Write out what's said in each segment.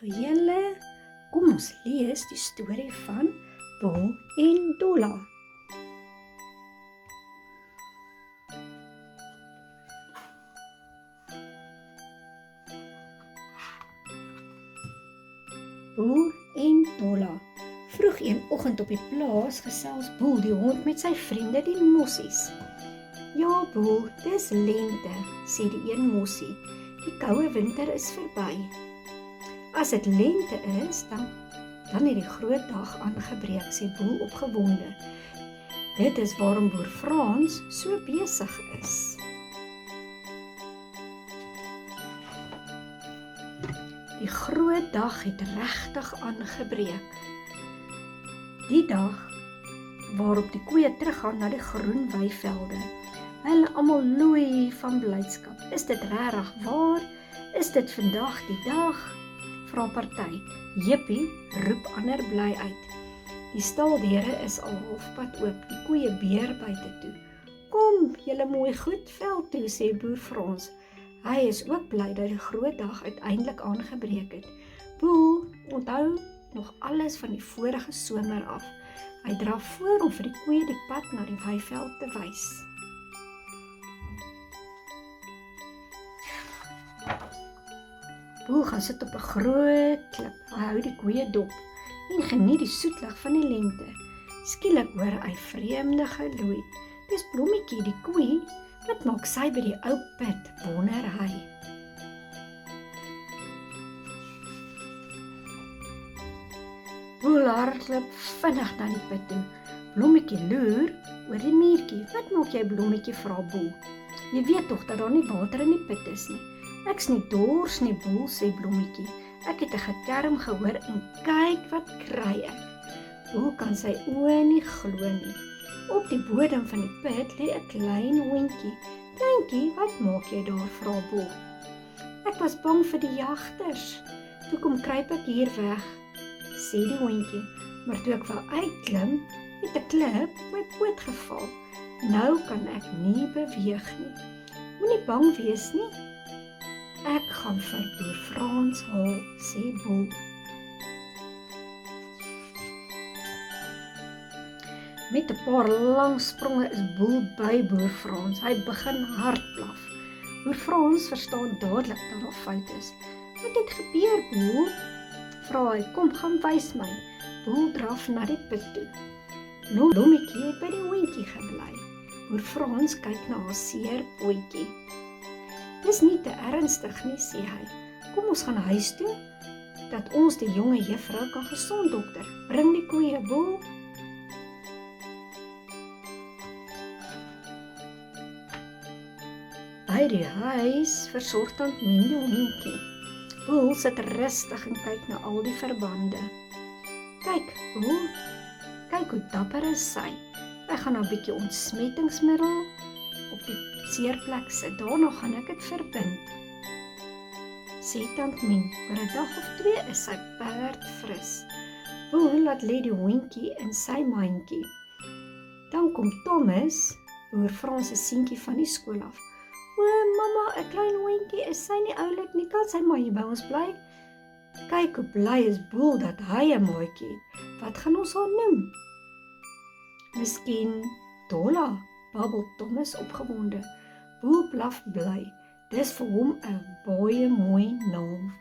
So julle, kom ons lees die storie van Boel en Dolla. Boel en Dolla. Vroeg een oggend op die plaas gesels Boel die hond met sy vriende die mossies. Ja Boel, dis lente, sê die een mossie. Die koue winter is verby. As dit lente is, dan het die groot dag aangebreek, sê Boel opgewonde. Dit is waarom boer Frans so besig is. Die groot dag het regtig aangebreek. Die dag waarop die koeie teruggaan na die groen weivelde. Hulle almal loei van blydskap. Is dit regtig waar? Is dit vandag die dag? Vra party. Jippie, roep ander bly uit. Die staldeure is al halfpad oop, die koeie beer buite toe. Kom, julle mooi goed veld toe, sê boer Frans. Hy is ook bly dat die groot dag uiteindelik aangebreek het. Boel onthou nog alles van die vorige somer af. Hy draf voor om vir die koeie die pad na die weiveld te wys. Boel gaan sit op 'n groot klip. Hy hou die koeie dop en geniet die soetlig van die lente. Skielik hoor hy vreemde geloei. Dis Blommetjie die koe. Wat maak sy by die ou put, wonder hy. Boel hardloop vinnig na die put toe. Blommetjie loer oor die muurtjie. Wat maak jy, Blommetjie, vra Boel? Jy weet tog dat daar nie water in die put is nie. Ek's nie dors nie, Boel, sê Blommetjie. Ek het 'n geterm gehoor en kyk wat kry ek. Boel kan sy oë nie glo nie. Op die bodem van die put lê 'n klein hondjie. Kleintjie, wat maak jy daar, vra Boel? Ek was bang vir die jagters. Toe kom kruip ek hier weg, sê die hondjie. Maar toe ek wou uitklim, het 'n klip op my poot geval. Nou kan ek nie beweeg nie. Moenie bang wees nie. Ek gaan vir boer Frans haal, sê Boel. Met 'n paar lang spronge is Boel by boer Frans. Hy begin hard blaf. Boer Frans verstaan dadelik dat daar fout is. Wat het gebeur, Boel? Vra hy, kom gaan wys my. Boel draf na die put toe. Blommetjie het by die hondjie gebly. Boer Frans kyk na haar seer pootjie. Dis nie te ernstig nie, sê hy. Kom ons gaan huis toe, dat ons die jonge juffrou kan gesond dokter. Bring die koeie, Boel. By die huis versorg Tant Mien die hondjie. Boel sit rustig en kyk na al die verbande. Kyk, Boel, kyk hoe dapper is sy. Ek gaan 'n bietjie ontsmettingsmiddel op die seerplek sit. Daarna gaan ek dit verbind, sê Tant Mien. Oor 'n dag of 2 is sy perdfris. Boel laat lê die hondjie in sy mandjie. Dan kom Thomas, boer Frans se seentjie van die skool af. O, mamma, 'n klein hondjie, is sy nie oulik nie, kan sy maar hier by ons bly? Kyk hoe bly is Boel dat hy 'n maatjie het. Wat gaan ons haar noem? Miskien Dolla, babbel Thomas opgewonde. Boel blaf bly. Dis vir hom 'n baie mooi naam.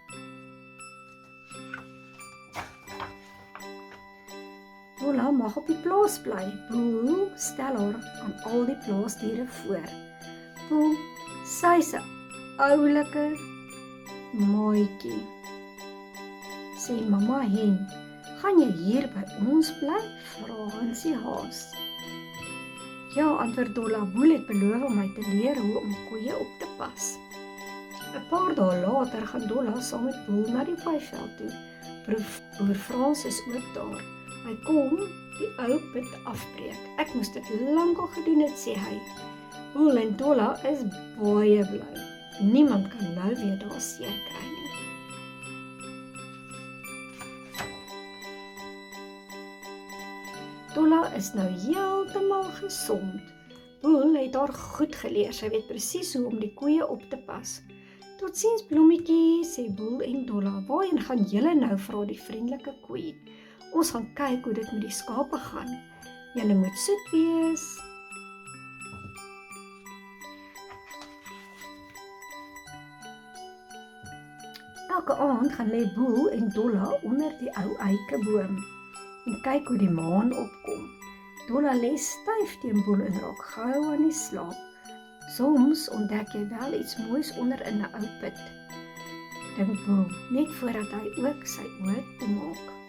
Dolla mag op die plaas bly. Boel stel haar aan al die plaasdiere voor. Boel, sy's 'n oulike maatjie, sê mamma hen. Gaan jy hier by ons bly? Vra Hansie haas. Ja, antwoord Dolla. Boel het beloof om my te leer hoe om koeie op te pas. 'n Paar dae later gaan Dolla saam met Boel na die weiveld toe. Boer Frans is ook daar. Hy kom die ou put afbreek. Ek moes dit lankal gedoen het, sê hy. Boel en Dolla is baie bly. Niemand kan nou weer daar seer kry nie. Dolla is nou heeltemal gesond. Boel het haar goed geleer. Sy weet presies hoe om die koeie op te pas. Totsiens Blommetjie, sê Boel en Dolla. Waarheen gaan julle nou, vra die vriendelike koei. Ons gaan kyk hoe dit met die skape gaan. Julle moet soet wees. Elke aand gaan lê Boel en Dolla onder die ou eikeboom en kyk hoe die maan opkom. Dolla lê styf teen Boel en raak gou aan die slaap. Soms ontdek jy wel iets moois onder in 'n ou put, dink Boel, net voordat hy ook sy oë toemaak.